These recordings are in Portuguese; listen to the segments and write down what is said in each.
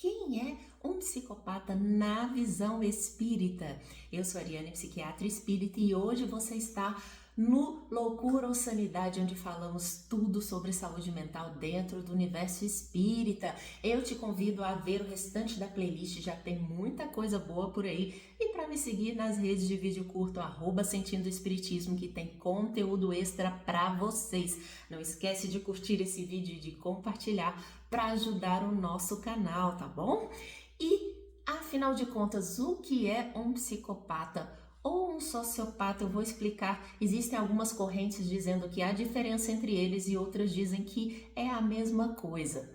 quem é um psicopata na visão espírita? Eu sou a Ariane, psiquiatra espírita, e hoje você está no Loucura ou Sanidade, onde falamos tudo sobre saúde mental dentro do universo espírita. Eu te convido a ver o restante da playlist, já tem muita coisa boa por aí. E para me seguir nas redes de vídeo curto, @Sentindo Espiritismo, que tem conteúdo extra para vocês. Não esquece de curtir esse vídeo e de compartilhar para ajudar o nosso canal, tá bom? E, afinal de contas, o que é um psicopata ou um sociopata? Eu vou explicar. Existem algumas correntes dizendo que há diferença entre eles e outras dizem que é a mesma coisa.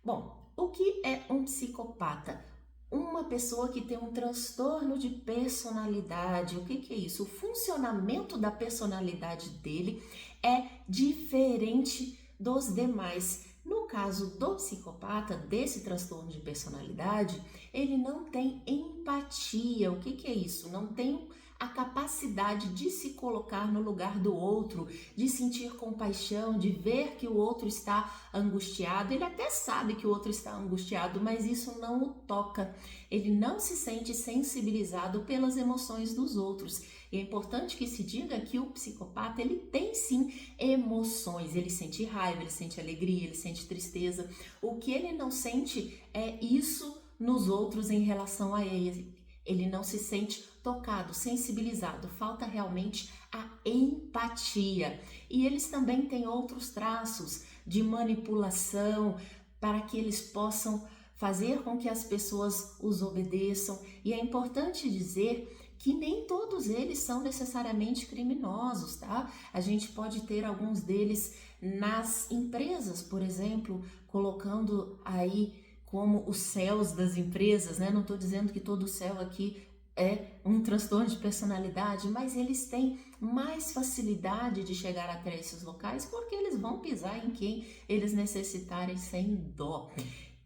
Bom, o que é um psicopata? Uma pessoa que tem um transtorno de personalidade. O que é isso? O funcionamento da personalidade dele é diferente dos demais. No caso do psicopata, desse transtorno de personalidade, ele não tem empatia. O que é isso? Não tem a capacidade de se colocar no lugar do outro, de sentir compaixão, de ver que o outro está angustiado. Ele até sabe que o outro está angustiado, mas isso não o toca. Ele não se sente sensibilizado pelas emoções dos outros. E é importante que se diga que o psicopata, ele tem sim emoções. Ele sente raiva, ele sente alegria, ele sente tristeza. O que ele não sente é isso nos outros em relação a ele. Ele não se sente tocado, sensibilizado, falta realmente a empatia. E eles também têm outros traços de manipulação para que eles possam fazer com que as pessoas os obedeçam. E é importante dizer que nem todos eles são necessariamente criminosos, tá? A gente pode ter alguns deles nas empresas, por exemplo, colocando aí como os céus das empresas, né? Não estou dizendo que todo céu aqui é um transtorno de personalidade, mas eles têm mais facilidade de chegar até esses locais porque eles vão pisar em quem eles necessitarem sem dó.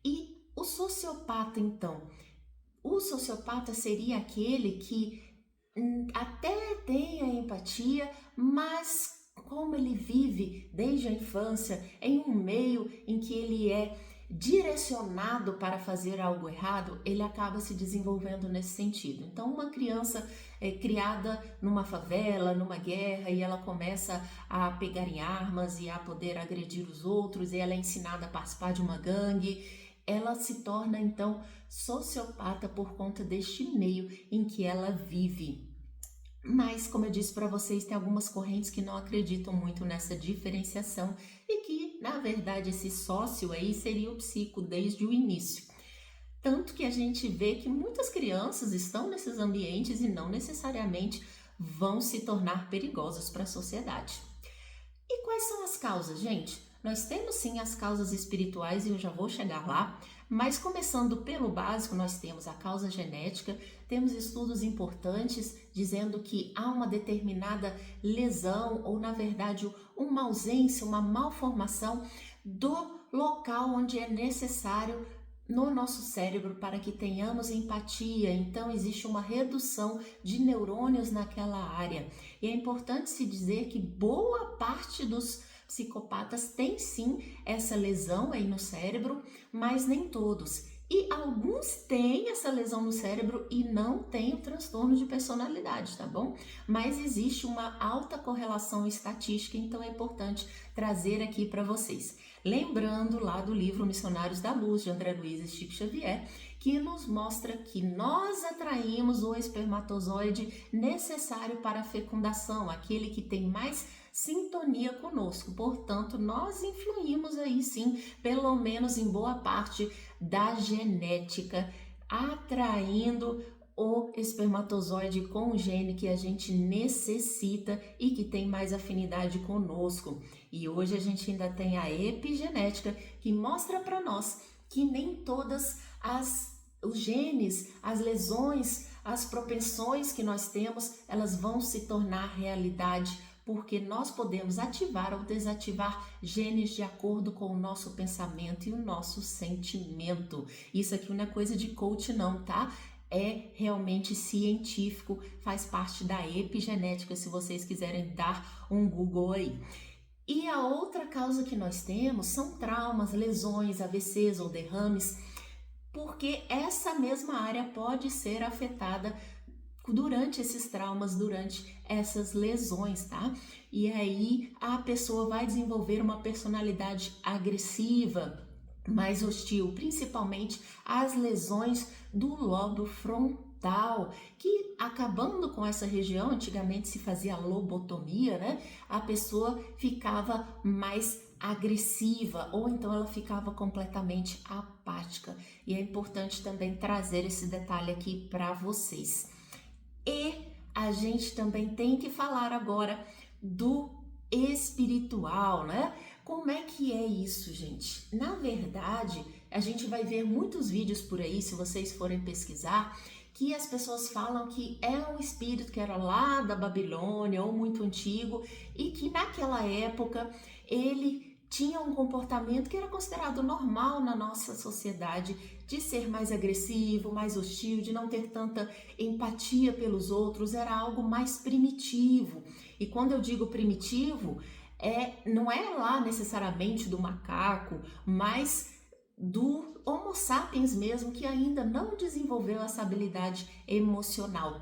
E o sociopata, então? O sociopata seria aquele que até tem a empatia, mas como ele vive desde a infância em um meio em que ele é direcionado para fazer algo errado, ele acaba se desenvolvendo nesse sentido. Então, uma criança é criada numa favela, numa guerra, e ela começa a pegar em armas e a poder agredir os outros, e ela é ensinada a participar de uma gangue. Ela se torna, então, sociopata por conta deste meio em que ela vive. Mas, como eu disse para vocês, tem algumas correntes que não acreditam muito nessa diferenciação e que, na verdade, esse sócio aí seria o psico desde o início. Tanto que a gente vê que muitas crianças estão nesses ambientes e não necessariamente vão se tornar perigosos para a sociedade. E quais são as causas, gente? Nós temos sim as causas espirituais e eu já vou chegar lá, mas começando pelo básico, nós temos a causa genética, temos estudos importantes dizendo que há uma determinada lesão ou, na verdade, uma ausência, uma malformação do local onde é necessário no nosso cérebro para que tenhamos empatia. Então existe uma redução de neurônios naquela área. E é importante se dizer que boa parte dos psicopatas tem sim essa lesão aí no cérebro, mas nem todos. E alguns têm essa lesão no cérebro e não têm o transtorno de personalidade, tá bom? Mas existe uma alta correlação estatística, então é importante trazer aqui para vocês. Lembrando lá do livro Missionários da Luz, de André Luiz e Chico Xavier, que nos mostra que nós atraímos o espermatozoide necessário para a fecundação, aquele que tem mais sintonia conosco. Portanto, nós influímos aí sim, pelo menos em boa parte da genética, atraindo o espermatozoide com o gene que a gente necessita e que tem mais afinidade conosco. E hoje a gente ainda tem a epigenética que mostra para nós que nem todas os genes, as lesões, as propensões que nós temos, elas vão se tornar realidade, porque nós podemos ativar ou desativar genes de acordo com o nosso pensamento e o nosso sentimento. Isso aqui não é coisa de coach não, tá? É realmente científico, faz parte da epigenética, se vocês quiserem dar um Google aí. E a outra causa que nós temos são traumas, lesões, AVCs ou derrames. porque essa mesma área pode ser afetada durante esses traumas, durante essas lesões, tá? E aí a pessoa vai desenvolver uma personalidade agressiva, mais hostil, principalmente as lesões do lobo frontal, que acabando com essa região, antigamente se fazia lobotomia, né? A pessoa ficava mais agressiva ou então ela ficava completamente apática. E é importante também trazer esse detalhe aqui para vocês. E a gente também tem que falar agora do espiritual, né? Como é que é isso, gente? Na verdade, a gente vai ver muitos vídeos por aí, se vocês forem pesquisar, que as pessoas falam que é um espírito que era lá da Babilônia ou muito antigo e que naquela época ele tinha um comportamento que era considerado normal na nossa sociedade, de ser mais agressivo, mais hostil, de não ter tanta empatia pelos outros, era algo mais primitivo. E quando eu digo primitivo, não é lá necessariamente do macaco, mas do Homo sapiens mesmo, que ainda não desenvolveu essa habilidade emocional.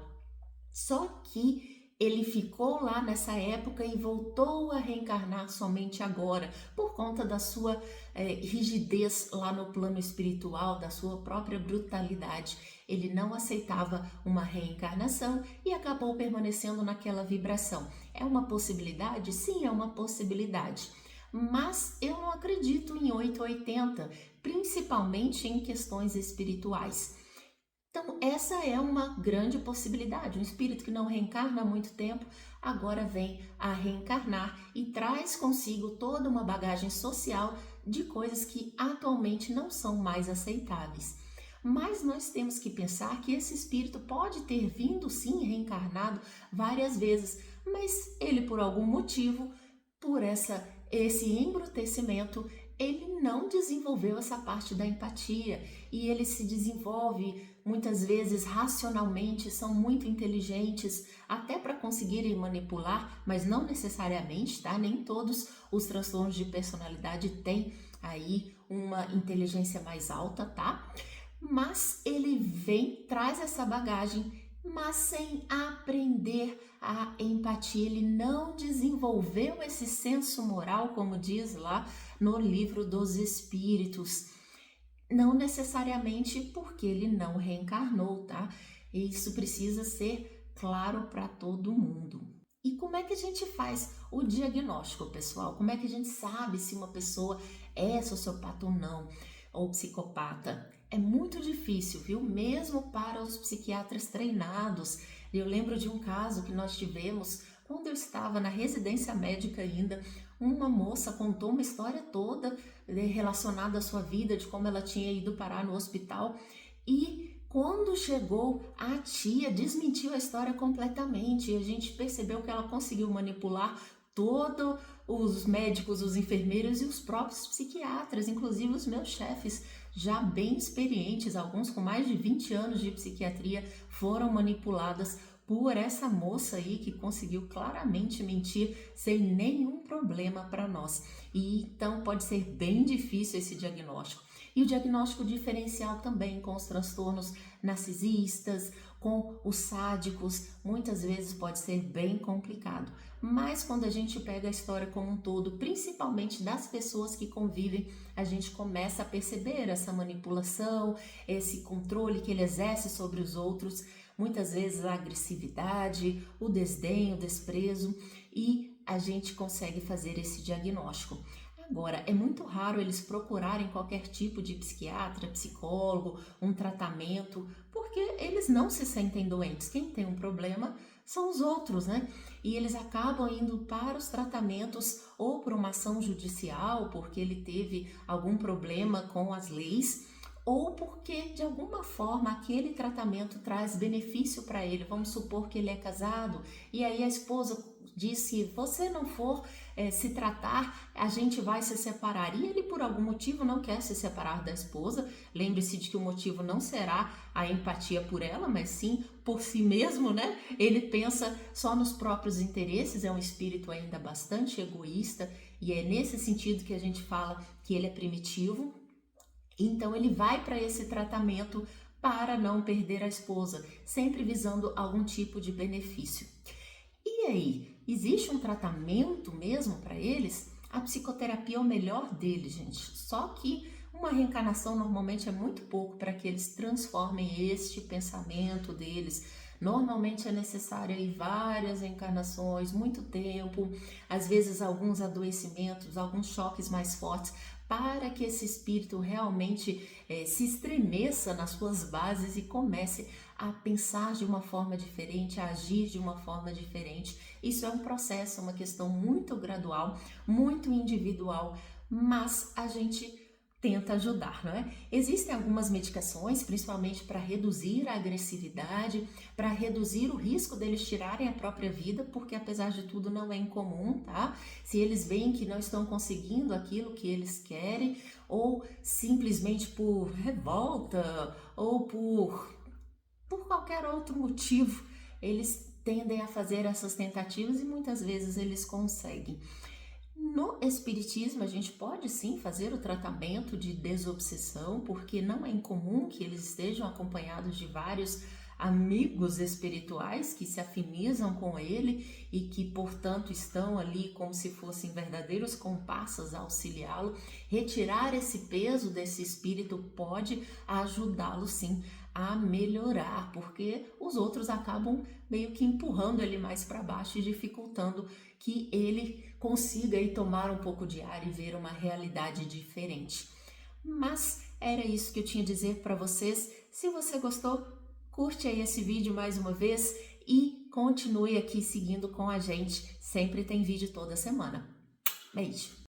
Só que ele ficou lá nessa época e voltou a reencarnar somente agora, por conta da sua rigidez lá no plano espiritual, da sua própria brutalidade. Ele não aceitava uma reencarnação e acabou permanecendo naquela vibração. É uma possibilidade? Sim, é uma possibilidade. Mas eu não acredito em 880, principalmente em questões espirituais. Então, essa é uma grande possibilidade. Um espírito que não reencarna há muito tempo, agora vem a reencarnar e traz consigo toda uma bagagem social de coisas que atualmente não são mais aceitáveis. Mas nós temos que pensar que esse espírito pode ter vindo sim reencarnado várias vezes, mas ele por algum motivo, por esse embrutecimento, ele não desenvolveu essa parte da empatia e ele se desenvolve muitas vezes racionalmente, são muito inteligentes até para conseguirem manipular, mas não necessariamente, tá? Nem todos os transtornos de personalidade têm aí uma inteligência mais alta, tá? Mas ele vem, traz essa bagagem, mas sem aprender a empatia, ele não desenvolveu esse senso moral, como diz lá no livro dos Espíritos, não necessariamente porque ele não reencarnou, tá? Isso precisa ser claro para todo mundo. E como é que a gente faz o diagnóstico, pessoal? Como é que a gente sabe se uma pessoa é sociopata ou não, ou psicopata? É muito difícil, viu? Mesmo para os psiquiatras treinados. Eu lembro de um caso que nós tivemos quando eu estava na residência médica ainda. Uma moça contou uma história toda relacionada à sua vida, de como ela tinha ido parar no hospital, e quando chegou, a tia desmentiu a história completamente e a gente percebeu que ela conseguiu manipular todos os médicos, os enfermeiros e os próprios psiquiatras, inclusive os meus chefes, já bem experientes, alguns com mais de 20 anos de psiquiatria, foram manipuladas por essa moça aí que conseguiu claramente mentir sem nenhum problema para nós. E então pode ser bem difícil esse diagnóstico. E o diagnóstico diferencial também com os transtornos narcisistas, com os sádicos, muitas vezes pode ser bem complicado. Mas quando a gente pega a história como um todo, principalmente das pessoas que convivem, a gente começa a perceber essa manipulação, esse controle que ele exerce sobre os outros, muitas vezes a agressividade, o desdém, o desprezo, e a gente consegue fazer esse diagnóstico. Agora, é muito raro eles procurarem qualquer tipo de psiquiatra, psicólogo, um tratamento, porque eles não se sentem doentes. Quem tem um problema são os outros, né? E eles acabam indo para os tratamentos ou por uma ação judicial, porque ele teve algum problema com as leis, ou porque de alguma forma aquele tratamento traz benefício para ele. Vamos supor que ele é casado e aí a esposa disse: se você não for se tratar, a gente vai se separar. E ele por algum motivo não quer se separar da esposa. Lembre-se de que o motivo não será a empatia por ela, mas sim por si mesmo, né? Ele pensa só nos próprios interesses, é um espírito ainda bastante egoísta, e é nesse sentido que a gente fala que ele é primitivo. Então ele vai para esse tratamento para não perder a esposa, sempre visando algum tipo de benefício. E aí, existe um tratamento mesmo para eles? A psicoterapia é o melhor deles, gente. Só que uma reencarnação normalmente é muito pouco para que eles transformem este pensamento deles. Normalmente é necessário aí várias encarnações, muito tempo, às vezes alguns adoecimentos, alguns choques mais fortes, para que esse espírito realmente se estremeça nas suas bases e comece a pensar de uma forma diferente, a agir de uma forma diferente. Isso é um processo, uma questão muito gradual, muito individual, mas a gente tenta ajudar, não é? Existem algumas medicações, principalmente para reduzir a agressividade, para reduzir o risco deles tirarem a própria vida, porque apesar de tudo não é incomum, tá? Se eles veem que não estão conseguindo aquilo que eles querem, ou simplesmente por revolta, ou por qualquer outro motivo, eles tendem a fazer essas tentativas e muitas vezes eles conseguem. No espiritismo, a gente pode sim fazer o tratamento de desobsessão, porque não é incomum que eles estejam acompanhados de vários amigos espirituais que se afinizam com ele e que, portanto, estão ali como se fossem verdadeiros comparsas a auxiliá-lo. Retirar esse peso desse espírito pode ajudá-lo sim a melhorar, porque os outros acabam meio que empurrando ele mais para baixo e dificultando que ele consiga aí tomar um pouco de ar e ver uma realidade diferente. Mas era isso que eu tinha a dizer para vocês. Se você gostou, curte aí esse vídeo mais uma vez e continue aqui seguindo com a gente. Sempre tem vídeo toda semana. Beijo!